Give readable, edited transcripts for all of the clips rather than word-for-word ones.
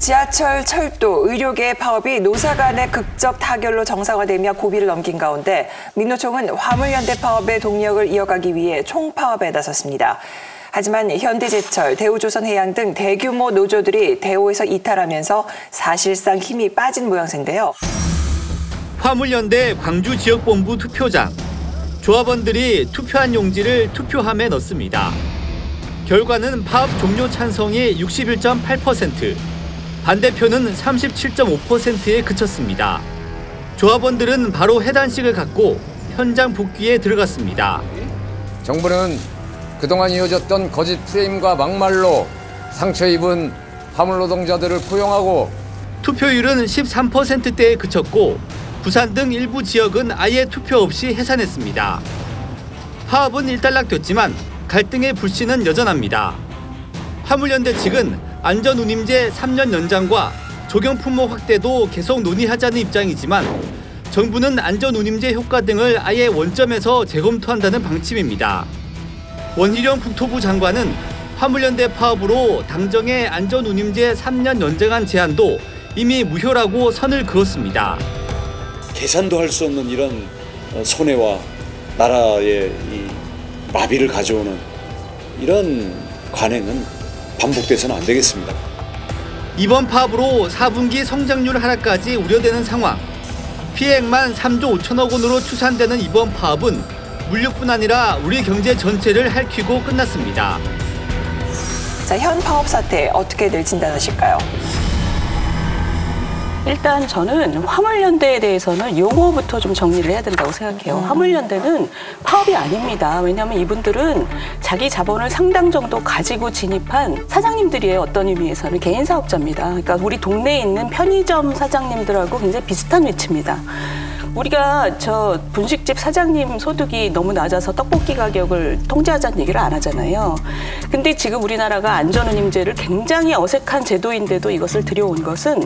지하철, 철도, 의료계의 파업이 노사 간의 극적 타결로 정상화되며 고비를 넘긴 가운데 민노총은 화물연대 파업의 동력을 이어가기 위해 총파업에 나섰습니다. 하지만 현대제철, 대우조선해양 등 대규모 노조들이 대우에서 이탈하면서 사실상 힘이 빠진 모양새인데요. 화물연대 광주지역본부 투표장. 조합원들이 투표한 용지를 투표함에 넣습니다. 결과는 파업 종료 찬성이 61.8%, 반대표는 37.5%에 그쳤습니다. 조합원들은 바로 해단식을 갖고 현장 복귀에 들어갔습니다. 정부는 그동안 이어졌던 거짓 프레임과 막말로 상처 입은 화물 노동자들을 포용하고 투표율은 13%대에 그쳤고 부산 등 일부 지역은 아예 투표 없이 해산했습니다. 파업은 일단락됐지만 갈등의 불씨는 여전합니다. 화물연대 측은 안전운임제 3년 연장과 적용 품목 확대도 계속 논의하자는 입장이지만 정부는 안전운임제 효과 등을 아예 원점에서 재검토한다는 방침입니다. 원희룡 국토부 장관은 화물연대 파업으로 당정의 안전운임제 3년 연장한 제안도 이미 무효라고 선을 그었습니다. 계산도 할 수 없는 이런 손해와 나라의 이 마비를 가져오는 이런 관행은 반복돼서는 안 되겠습니다. 이번 파업으로 4분기 성장률 하락까지 우려되는 상황. 피해액만 3조 5천억 원으로 추산되는 이번 파업은 물류뿐 아니라 우리 경제 전체를 핥히고 끝났습니다. 자, 현 파업 사태 어떻게들 진단하실까요? 일단 저는 화물연대에 대해서는 용어부터 좀 정리를 해야 된다고 생각해요. 화물연대는 파업이 아닙니다. 왜냐하면 이분들은 자기 자본을 상당 정도 가지고 진입한 사장님들이에요. 어떤 의미에서는 개인 사업자입니다. 그러니까 우리 동네에 있는 편의점 사장님들하고 굉장히 비슷한 위치입니다. 우리가 저 분식집 사장님 소득이 너무 낮아서 떡볶이 가격을 통제하자는 얘기를 안 하잖아요. 근데 지금 우리나라가 안전운임제를 굉장히 어색한 제도인데도 이것을 들여온 것은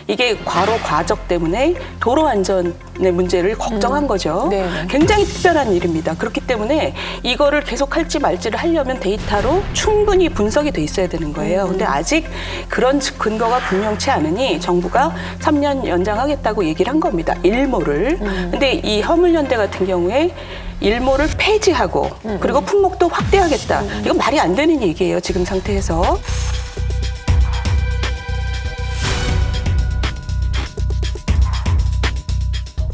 이게 과로 과적 때문에 도로 안전의 문제를 걱정한 거죠. 네네. 굉장히 특별한 일입니다. 그렇기 때문에 이거를 계속 할지 말지를 하려면 데이터로 충분히 분석이 돼 있어야 되는 거예요. 근데 아직 그런 근거가 분명치 않으니 정부가 3년 연장하겠다고 얘기를 한 겁니다. 일모를. 근데 이 화물연대 같은 경우에 일모를 폐지하고 그리고 품목도 확대하겠다. 이건 말이 안 되는 얘기예요. 지금 상태에서.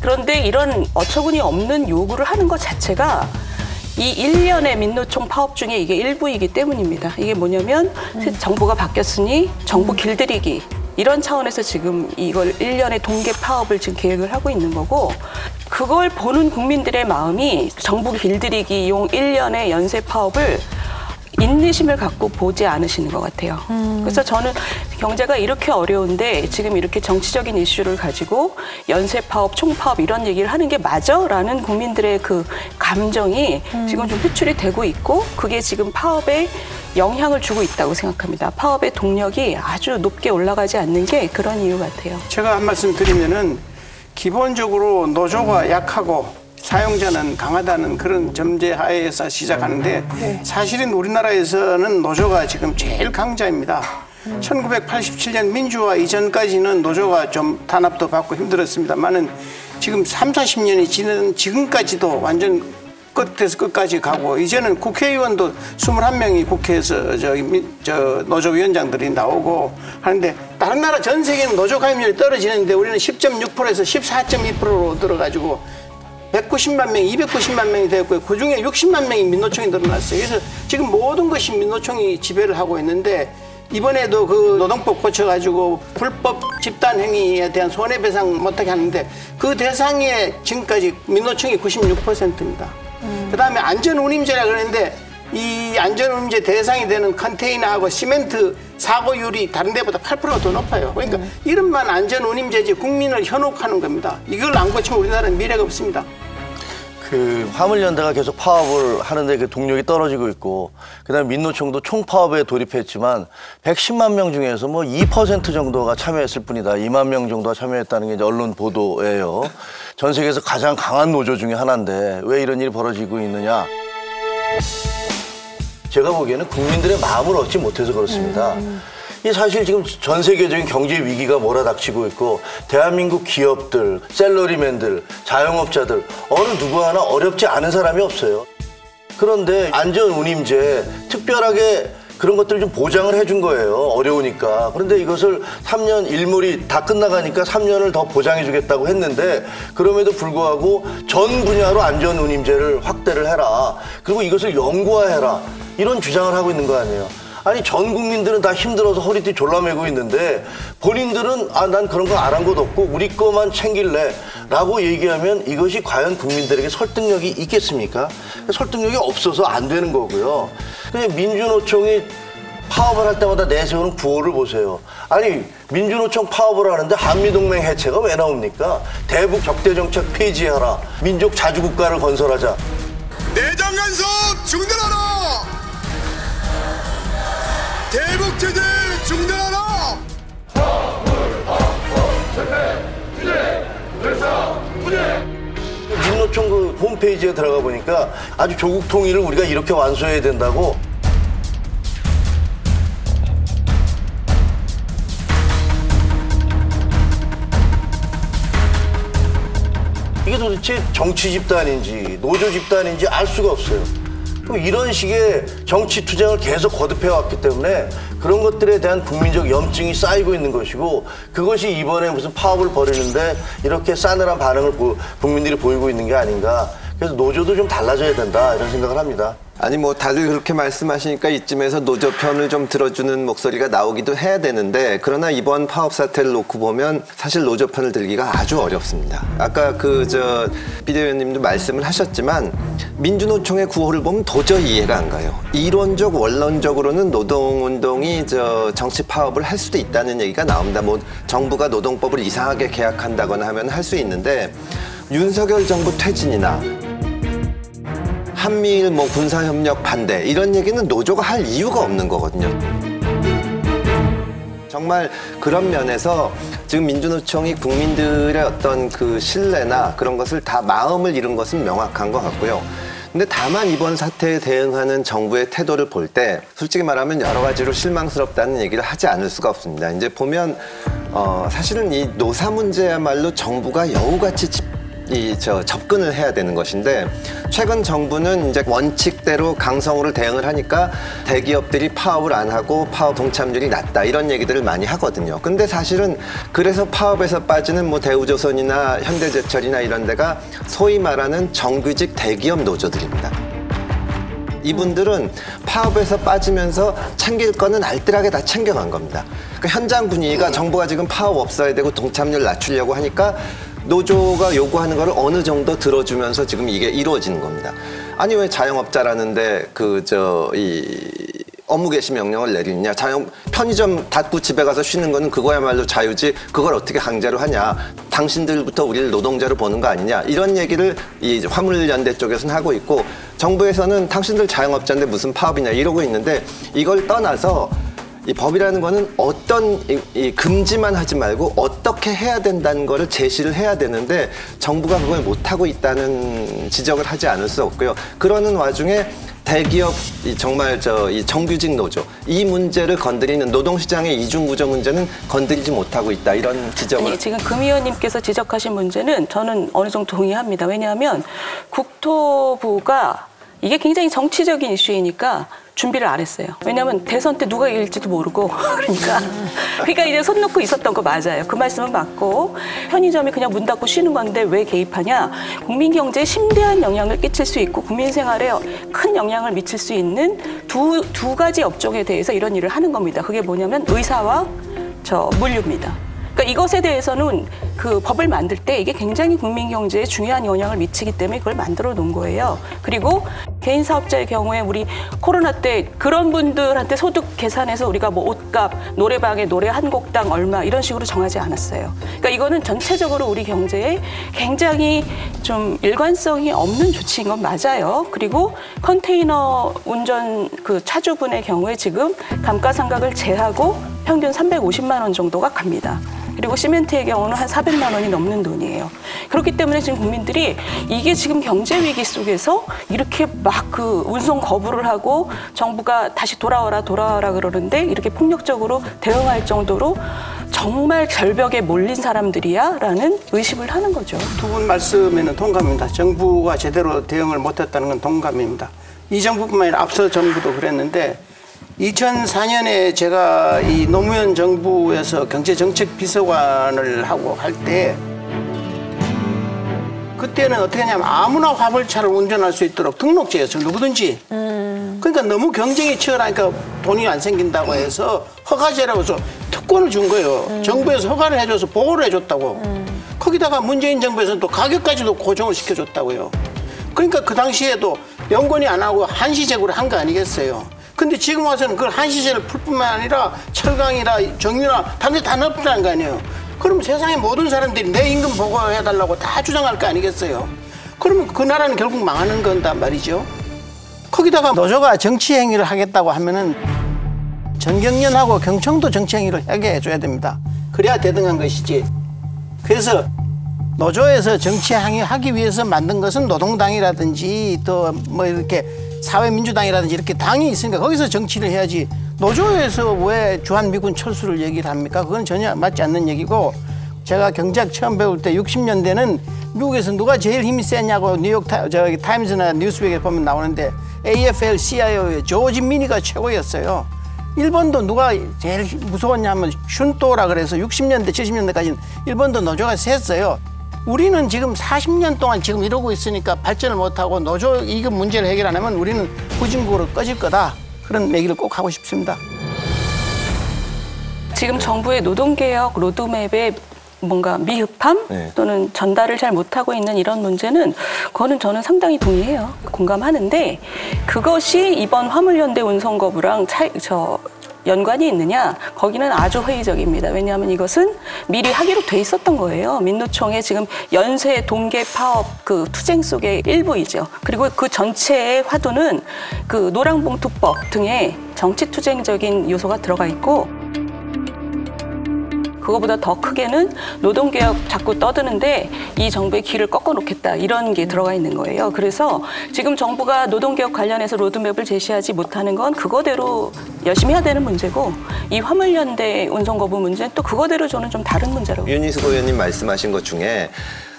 그런데 이런 어처구니 없는 요구를 하는 것 자체가 이 1년의 민노총 파업 중에 이게 일부이기 때문입니다. 이게 뭐냐면 정부가 바뀌었으니 정부 길들이기. 이런 차원에서 지금 이걸 1년의 동계 파업을 지금 계획을 하고 있는 거고 그걸 보는 국민들의 마음이 정부 길들이기용 1년의 연쇄 파업을 인내심을 갖고 보지 않으시는 것 같아요. 그래서 저는 경제가 이렇게 어려운데 지금 이렇게 정치적인 이슈를 가지고 연쇄 파업, 총파업 이런 얘기를 하는 게 맞아? 라는 국민들의 그 감정이 지금 좀 표출이 되고 있고 그게 지금 파업에 영향을 주고 있다고 생각합니다. 파업의 동력이 아주 높게 올라가지 않는 게 그런 이유 같아요. 제가 한 말씀 드리면은 기본적으로 노조가 약하고 사용자는 강하다는 그런 전제하에서 시작하는데 사실은 우리나라에서는 노조가 지금 제일 강자입니다. 1987년 민주화 이전까지는 노조가 좀 탄압도 받고 힘들었습니다만은 지금 30-40년이 지난 지금까지도 완전 끝에서 끝까지 가고 이제는 국회의원도 21명이 국회에서 노조위원장들이 나오고 하는데 다른 나라 전 세계는 노조 가입률이 떨어지는데 우리는 10.6%에서 14.2%로 들어가지고 190만 명, 290만 명이 되었고요. 그중에 60만 명이 민노총이 늘어났어요. 그래서 지금 모든 것이 민노총이 지배를 하고 있는데 이번에도 그 노동법 고쳐가지고 불법 집단행위에 대한 손해배상 못하게 하는데 그 대상에 지금까지 민노총이 96%입니다. 그다음에 안전운임제라 그러는데 이 안전운임제 대상이 되는 컨테이너하고 시멘트 사고율이 다른 데보다 8%가 더 높아요. 그러니까 이름만 안전운임제지 국민을 현혹하는 겁니다. 이걸 안 고치면 우리나라는 미래가 없습니다. 그 화물연대가 계속 파업을 하는데 그 동력이 떨어지고 있고 그다음에 민노총도 총파업에 돌입했지만 110만 명 중에서 뭐 2% 정도가 참여했을 뿐이다. 2만 명 정도가 참여했다는 게 이제 언론 보도예요. 전 세계에서 가장 강한 노조 중에 하나인데 왜 이런 일이 벌어지고 있느냐. 제가 보기에는 국민들의 마음을 얻지 못해서 그렇습니다. 이 사실 지금 전 세계적인 경제 위기가 몰아닥치고 있고 대한민국 기업들, 셀러리맨들, 자영업자들 어느 누구 하나 어렵지 않은 사람이 없어요. 그런데 안전운임제 특별하게 그런 것들을 좀 보장을 해준 거예요. 어려우니까. 그런데 이것을 3년 일몰이 다 끝나가니까 3년을 더 보장해 주겠다고 했는데 그럼에도 불구하고 전 분야로 안전운임제를 확대를 해라. 그리고 이것을 영구화해라. 이런 주장을 하고 있는 거 아니에요. 아니 전 국민들은 다 힘들어서 허리띠 졸라매고 있는데 본인들은 난 그런 거 안 한 것도 없고 우리 거만 챙길래 라고 얘기하면 이것이 과연 국민들에게 설득력이 있겠습니까? 설득력이 없어서 안 되는 거고요. 그냥 민주노총이 파업을 할 때마다 내세우는 구호를 보세요. 아니 민주노총 파업을 하는데 한미동맹 해체가 왜 나옵니까? 대북 적대정책 폐지하라. 민족 자주국가를 건설하자. 내장 간섭 중단하라. 대북 제재 중단하라. 민노총 그 홈페이지에 들어가 보니까 아주 조국 통일을 우리가 이렇게 완수해야 된다고. 이게 도대체 정치 집단인지 노조 집단인지 알 수가 없어요. 이런 식의 정치 투쟁을 계속 거듭해왔기 때문에 그런 것들에 대한 국민적 염증이 쌓이고 있는 것이고 그것이 이번에 무슨 파업을 벌이는데 이렇게 싸늘한 반응을 국민들이 보이고 있는 게 아닌가. 그래서 노조도 좀 달라져야 된다 이런 생각을 합니다. 아니 뭐 다들 그렇게 말씀하시니까 이쯤에서 노조 편을 좀 들어주는 목소리가 나오기도 해야 되는데 그러나 이번 파업 사태를 놓고 보면 사실 노조 편을 들기가 아주 어렵습니다. 아까 비대위원님도 말씀을 하셨지만 민주노총의 구호를 보면 도저히 이해가 안 가요. 이론적 원론적으로는 노동운동이 정치 파업을 할 수도 있다는 얘기가 나옵니다. 뭐 정부가 노동법을 이상하게 개혁한다거나 하면 할 수 있는데 윤석열 정부 퇴진이나 한미일 군사협력 반대 이런 얘기는 노조가 할 이유가 없는 거거든요. 정말 그런 면에서 지금 민주노총이 국민들의 어떤 그 신뢰나 그런 것을 다 마음을 잃은 것은 명확한 것 같고요. 근데 다만 이번 사태에 대응하는 정부의 태도를 볼 때 솔직히 말하면 여러 가지로 실망스럽다는 얘기를 하지 않을 수가 없습니다. 이제 보면 사실은 이 노사 문제야말로 정부가 여우같이 접근을 해야 되는 것인데 최근 정부는 이제 원칙대로 강성으로 대응을 하니까 대기업들이 파업을 안 하고 파업 동참률이 낮다 이런 얘기들을 많이 하거든요. 근데 사실은 그래서 파업에서 빠지는 대우조선이나 현대제철이나 이런 데가 소위 말하는 정규직 대기업 노조들입니다. 이분들은 파업에서 빠지면서 챙길 거는 알뜰하게 다 챙겨간 겁니다. 그러니까 현장 분위기가 정부가 지금 파업 없어야 되고 동참률 낮추려고 하니까 노조가 요구하는 거를 어느 정도 들어주면서 지금 이게 이루어지는 겁니다. 아니 왜 자영업자라는데 업무 개시 명령을 내리느냐. 편의점 닫고 집에 가서 쉬는 거는 그거야말로 자유지 그걸 어떻게 강제로 하냐. 당신들부터 우리를 노동자로 보는 거 아니냐. 이런 얘기를 이 화물연대 쪽에서는 하고 있고 정부에서는 당신들 자영업자인데 무슨 파업이냐 이러고 있는데 이걸 떠나서 이 법이라는 거는 어떤 금지만 하지 말고 어떻게 해야 된다는 거를 제시를 해야 되는데 정부가 그걸 못하고 있다는 지적을 하지 않을 수 없고요. 그러는 와중에 대기업 정말 이 정규직 노조 이 문제를 건드리는 노동시장의 이중구조 문제는 건드리지 못하고 있다 이런 지적을. 아니, 지금 금 의원님께서 지적하신 문제는 저는 어느 정도 동의합니다. 왜냐하면 국토부가 이게 굉장히 정치적인 이슈이니까 준비를 안 했어요. 왜냐하면 대선 때 누가 이길지도 모르고 그러니까 이제 손 놓고 있었던 거 맞아요. 그 말씀은 맞고 편의점이 그냥 문 닫고 쉬는 건데 왜 개입하냐. 국민 경제에 심대한 영향을 끼칠 수 있고 국민 생활에 큰 영향을 미칠 수 있는 두 가지 업종에 대해서 이런 일을 하는 겁니다. 그게 뭐냐면 의사와 물류입니다. 그러니까 이것에 대해서는 그 법을 만들 때 이게 굉장히 국민 경제에 중요한 영향을 미치기 때문에 그걸 만들어 놓은 거예요. 그리고 개인 사업자의 경우에 우리 코로나 때 그런 분들한테 소득 계산해서 우리가 옷값, 노래방에 노래 한 곡당 얼마 이런 식으로 정하지 않았어요. 그러니까 이거는 전체적으로 우리 경제에 굉장히 좀 일관성이 없는 조치인 건 맞아요. 그리고 컨테이너 운전 차주분의 경우에 지금 감가상각을 제하고 평균 350만 원 정도가 갑니다. 그리고 시멘트의 경우는 한 400만 원이 넘는 돈이에요. 그렇기 때문에 지금 국민들이 이게 지금 경제 위기 속에서 이렇게 막 그 운송 거부를 하고 정부가 다시 돌아와라 그러는데 이렇게 폭력적으로 대응할 정도로 정말 절벽에 몰린 사람들이야라는 의심을 하는 거죠. 두 분 말씀에는 동감입니다. 정부가 제대로 대응을 못했다는 건 동감입니다. 이 정부뿐만 아니라 앞서 정부도 그랬는데 2004년에 제가 이 노무현 정부에서 경제정책 비서관을 하고 할 때 그때는 어떻게 하냐면 아무나 화물차를 운전할 수 있도록 등록제였어요. 누구든지. 그러니까 너무 경쟁이 치열하니까 돈이 안 생긴다고 해서 허가제라고 해서 특권을 준 거예요. 정부에서 허가를 해줘서 보호를 해줬다고. 거기다가 문재인 정부에서는 또 가격까지도 고정을 시켜줬다고요. 그러니까 그 당시에도 연권이 안 하고 한시제고를 한 거 아니겠어요. 근데 지금 와서는 그걸 한시제를 풀 뿐만 아니라 철강이나 정유나 다른 데 다 넣었다는 거 아니에요. 그럼 세상의 모든 사람들이 내 임금 보고해달라고 다 주장할 거 아니겠어요. 그러면 그 나라는 결국 망하는 건단 말이죠. 거기다가 노조가 정치 행위를 하겠다고 하면은 정경련하고 경청도 정치 행위를 하게 해줘야 됩니다. 그래야 대등한 것이지. 그래서 노조에서 정치 행위하기 위해서 만든 것은 노동당이라든지 또 뭐 이렇게 사회민주당이라든지 이렇게 당이 있으니까 거기서 정치를 해야지. 노조에서 왜 주한미군 철수를 얘기를 합니까? 그건 전혀 맞지 않는 얘기고, 제가 경제학 처음 배울 때 60년대는 미국에서 누가 제일 힘이 세냐고 뉴욕 타임즈나 뉴스웨이에 보면 나오는데 AFL-CIO의 조지 미니가 최고였어요. 일본도 누가 제일 무서웠냐면 슌토라 그래서 60년대, 70년대까지는 일본도 노조가 셌어요. 우리는 지금 40년 동안 지금 이러고 있으니까 발전을 못하고 노조 이거 문제를 해결 안 하면 우리는 후진국으로 꺼질 거다. 그런 얘기를 꼭 하고 싶습니다. 지금 정부의 노동개혁 로드맵에 뭔가 미흡함 또는 전달을 잘 못하고 있는 이런 문제는 그거는 저는 상당히 동의해요. 공감하는데 그것이 이번 화물연대 운송거부랑 연관이 있느냐? 거기는 아주 회의적입니다. 왜냐하면 이것은 미리 하기로 돼 있었던 거예요. 민노총의 지금 연쇄 동계 파업 그 투쟁 속의 일부이죠. 그리고 그 전체의 화두는 그 노랑봉투법 등의 정치 투쟁적인 요소가 들어가 있고, 그거보다 더 크게는 노동개혁 자꾸 떠드는데 이 정부의 길을 꺾어놓겠다 이런 게 들어가 있는 거예요. 그래서 지금 정부가 노동개혁 관련해서 로드맵을 제시하지 못하는 건 그거대로 열심히 해야 되는 문제고, 이 화물연대 운송거부 문제는 또 그거대로 저는 좀 다른 문제라고. 윤희숙 의원님 말씀하신 것 중에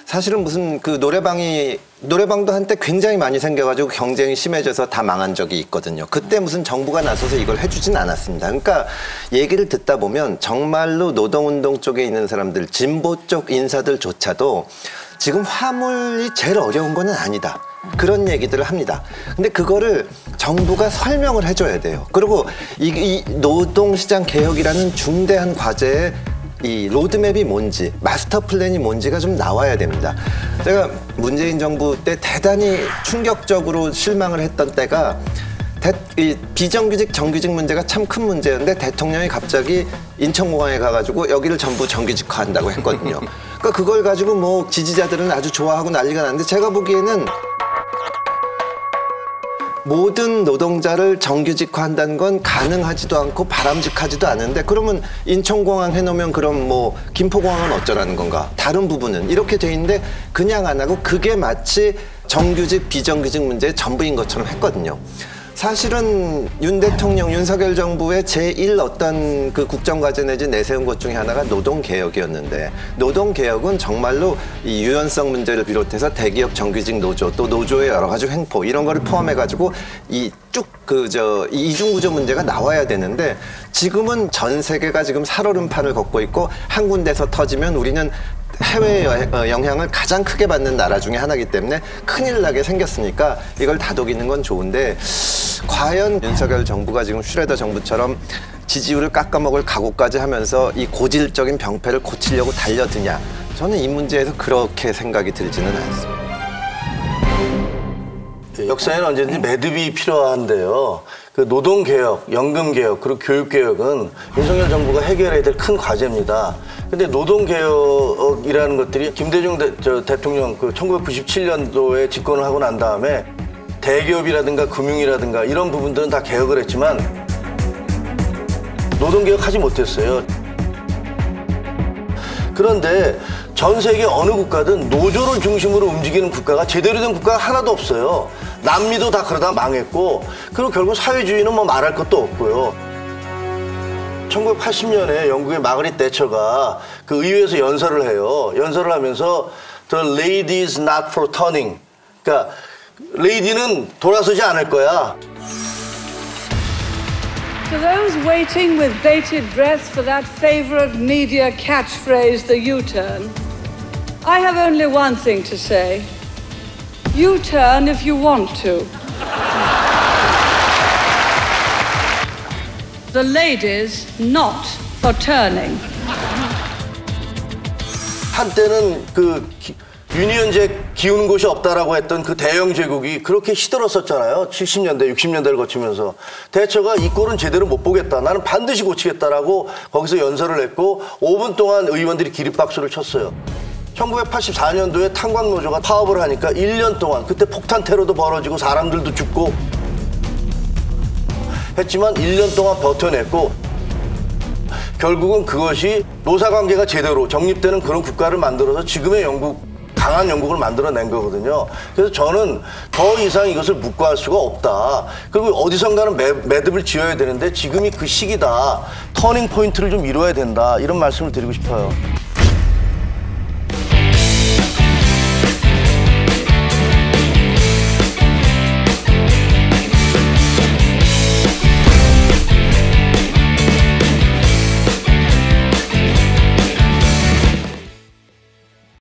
사실은 무슨 그 노래방도 한때 굉장히 많이 생겨가지고 경쟁이 심해져서 다 망한 적이 있거든요. 그때 무슨 정부가 나서서 이걸 해주진 않았습니다. 그러니까 얘기를 듣다 보면 정말로 노동운동 쪽에 있는 사람들, 진보 쪽 인사들조차도 지금 화물이 제일 어려운 거는 아니다. 그런 얘기들을 합니다. 근데 그거를 정부가 설명을 해줘야 돼요. 그리고 이 노동시장 개혁이라는 중대한 과제에 이 로드맵이 뭔지, 마스터 플랜이 뭔지가 좀 나와야 됩니다. 제가 문재인 정부 때 대단히 충격적으로 실망을 했던 때가 이 비정규직 정규직 문제가 참 큰 문제였는데 대통령이 갑자기 인천공항에 가가지고 여기를 전부 정규직화한다고 했거든요. 그러니까 그걸 가지고 뭐 지지자들은 아주 좋아하고 난리가 났는데, 제가 보기에는 모든 노동자를 정규직화한다는 건 가능하지도 않고 바람직하지도 않은데, 그러면 인천공항 해놓으면 그럼 뭐 김포공항은 어쩌라는 건가? 다른 부분은 이렇게 돼 있는데 그냥 안 하고 그게 마치 정규직 비정규직 문제의 전부인 것처럼 했거든요. 사실은 윤 대통령, 윤석열 정부의 제1 어떤 그 국정과제 내지 내세운 것 중에 하나가 노동개혁이었는데, 노동개혁은 정말로 이 유연성 문제를 비롯해서 대기업 정규직 노조, 또 노조의 여러 가지 횡포, 이런 거를 포함해가지고 이 쭉 이중구조 문제가 나와야 되는데, 지금은 전 세계가 지금 살얼음판을 걷고 있고 한 군데서 터지면 우리는 해외 영향을 가장 크게 받는 나라 중에 하나이기 때문에 큰일 나게 생겼으니까 이걸 다독이는 건 좋은데, 과연 윤석열 정부가 지금 슈레더 정부처럼 지지율을 깎아먹을 각오까지 하면서 이 고질적인 병폐를 고치려고 달려드냐? 저는 이 문제에서 그렇게 생각이 들지는 않습니다. 역사에는 언제든지 매듭이 필요한데요. 그 노동개혁, 연금개혁, 그리고 교육개혁은 윤석열 정부가 해결해야 될 큰 과제입니다. 근데 노동개혁이라는 것들이 김대중 대통령 그 1997년도에 집권을 하고 난 다음에 대기업이라든가 금융이라든가 이런 부분들은 다 개혁을 했지만 노동개혁 하지 못했어요. 그런데 전 세계 어느 국가든 노조를 중심으로 움직이는 국가가 제대로 된 국가가 하나도 없어요. 남미도 다 그러다 망했고, 그리고 결국 사회주의는 뭐 말할 것도 없고요. 1980년에 영국의 마거릿 대처가 그 의회에서 연설을 해요. 연설을 하면서 The lady is not for turning. 그러니까 레이디는 돌아서지 않을 거야. To those waiting with bated breath for that favorite media catchphrase, the U-turn, I have only one thing to say. U-turn if you want to. The ladies not for turning. 한때는 그 유니언잭 기우는 곳이 없다라고 했던 그 대영 제국이 그렇게 시들었었잖아요. 70년대, 60년대를 거치면서. 대처가 이 꼴은 제대로 못 보겠다. 나는 반드시 고치겠다라고 거기서 연설을 했고 5분 동안 의원들이 기립박수를 쳤어요. 1984년도에 탄광노조가 파업을 하니까 1년 동안 그때 폭탄 테러도 벌어지고 사람들도 죽고 했지만 1년 동안 버텨냈고 결국은 그것이 노사관계가 제대로 정립되는 그런 국가를 만들어서 지금의 영국, 강한 영국을 만들어낸 거거든요. 그래서 저는 더 이상 이것을 묵과할 수가 없다. 그리고 어디선가는 매듭을 지어야 되는데 지금이 그 시기다. 터닝 포인트를 좀 이뤄야 된다. 이런 말씀을 드리고 싶어요.